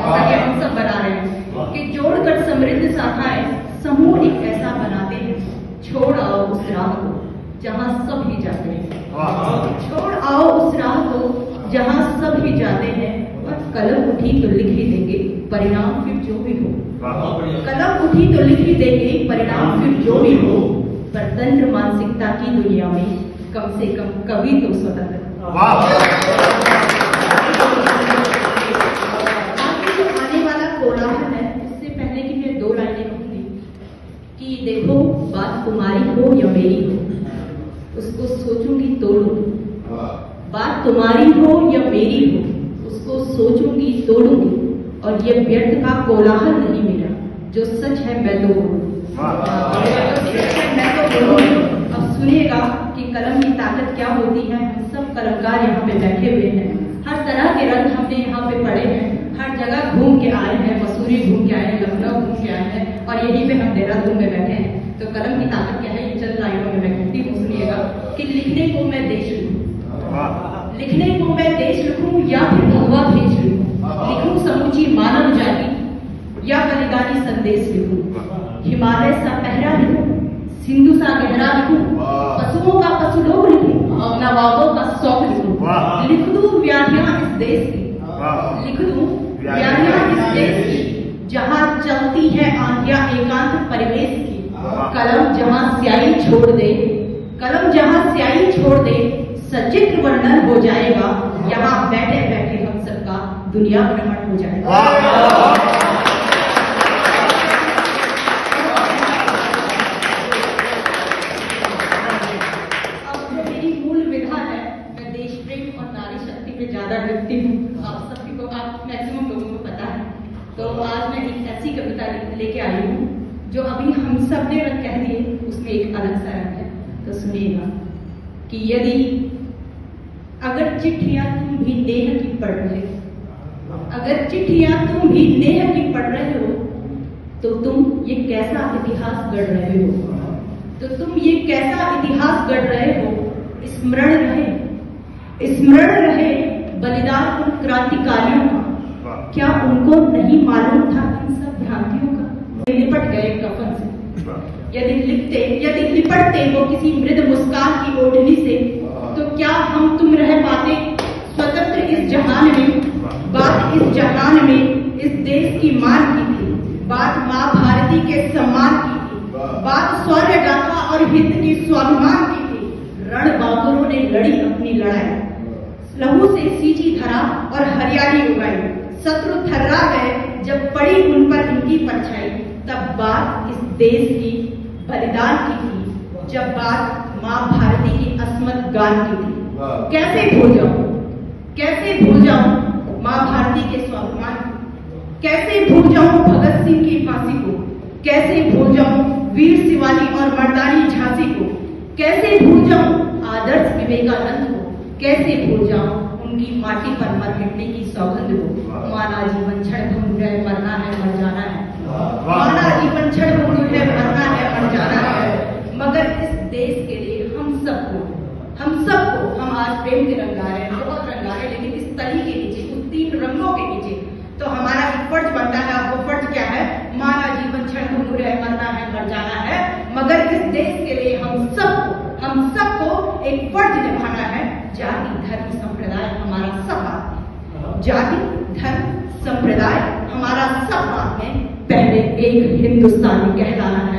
जैसा कि हम सब बना रहे हैं कि जोड़कर समृद्ध शाखाएं समूह एक ऐसा बनाते हैं। छोड़ आओ उस राह को जहाँ सब ही जाते हैं, छोड़ आओ उस राह को जहाँ सब ही जाते हैं, और कलम उठी तो लिख ही देंगे परिणाम फिर जो भी हो। कलम उठी तो लिख ही देंगे परिणाम फिर जो भी हो। परतंत्र मानसिकता की दुनिया में कम से कम कवि तो स्वतंत्र। आगे जो आने वाला कोलाहल है, उससे पहले कि मैं 2 लाइनें कहूंगी कि देखो बात तुम्हारी हो या मेरी हो, उसको सोचूंगी तोड़ूंगी। बात तुम्हारी हो या मेरी हो, उसको सोचूंगी तोड़ूंगी। और ये व्यर्थ का कोलाहल नहीं मेरा, जो सच है मैं तो बोलूं। अब सुनिएगा कि कलम की ताकत क्या होती है। हम सब कलमकार यहाँ पे बैठे हुए हैं, हर तरह के रंग हमने यहाँ पे पढ़े हैं, हर जगह घूम के आए हैं, मसूरी घूम के आए हैं, लखनऊ घूम के आए हैं, और यहीं पे हम देहरादून में बैठे हैं। तो कलम की ताकत क्या है, ये चंद लाइनों में मैं कहती हूँ, सुनिएगा कि लिखने को मैं देश लिखूं, लिखने को मैं देश लिखूं या फिर भगवा भेज लूं, लिखूं समूची मानव जाति या बलिदानी संदेश लिखूं, हिमालय सा पहरा लिखूं, सिंधु सा गहरा लिखूं, पशुओं का पशुलोक लिखूं, नवाबों का शौक लिखूं, लिख दूं व्याधियां इस देश की, लिख दूं व्याधियां इस देश की, जहां चलती है आंधियां एकांत परिवेश की। कलम जहां स्याही छोड़ दे, कलम जहां स्याही छोड़ दे, सचित्र वर्णन हो जाएगा, यहाँ बैठे बैठे हम सबका दुनिया भ्रमण हो जाएगा। अब जो मेरी मूल विधा है, मैं देश प्रेम और नारी शक्ति पे ज्यादा लिखती हूँ। आप सभी को, आप मैक्सिमम लोगों को पता है। तो आज मैं एक ऐसी कविता लेके आई हूँ जो अभी हम सब ने रंग कह दिए, उसमें एक अलग सा रंग है। तो सुनिएगा कि यदि अगर चिट्ठियां तुम भी नेह की पढ़ रहे हो, अगर चिट्ठियां तुम भी नेह की पढ़ रहे हो, तो तुम ये कैसा इतिहास गढ़ रहे हो, तो तुम ये कैसा इतिहास गढ़ रहे हो। स्मरण रहे, स्मरण रहे बलिदान उन क्रांतिकारियों का, क्या उनको नहीं मालूम था इन सब भ्रांतियों का। लिपट गए कफन से, यदि लिपटते वो किसी मृद मुस्कान की ओढ़नी से, तो क्या हम तुम रह पाते स्वतंत्र इस जहान में। बात इस जहान में इस देश की मान की थी, बात माँ भारती के सम्मान की थी, बात शौर्य गाथा और हिंद की स्वाभिमान की थी। रण बाबुरों ने लड़ी अपनी लड़ाई, लहू से सींची धरा और हरियाली उगाई। शत्रु थर्रा गए जब पड़ी उन पर इनकी परछाई, तब बात इस देश की बलिदान की थी, जब बात माँ भारती की अस्मत् गान की थी। कैसे भूल जाऊं, कैसे भूल जाऊं माँ भारती के स्वाभिमान को, कैसे भूल जाऊं भगत सिंह की फांसी को, कैसे भूल जाऊं वीर शिवाजी और मर्दानी झांसी को, कैसे भूल जाऊं आदर्श विवेकानंद को, कैसे भूल जाऊं उनकी माटी पर मर मिटने की सौगंध को। माना जीवन क्षण भंग है, मरना है मर जाना है, माना जीवन क्षण भंग है, मरना है मर जाना है। मगर इस देश के लिए हम सबको हम आज प्रेम के रंग गा रहे हैं, बहुत रंग गा रहे हैं, लेकिन इस तली के नीचे, उस 3 रंगों के नीचे तो हमारा एक फर्ज बनता है। वो फर्ज क्या है, माना जीवन क्षण भंग है, मरना है मर जाना है। मगर इस देश के लिए हम सबको एक फर्ज निभाना है। जाति धर्म संप्रदाय हमारा सब बात है, जाति धर्म संप्रदाय हमारा सब बात है। पहले एक हिंदुस्तानी कहलाना है।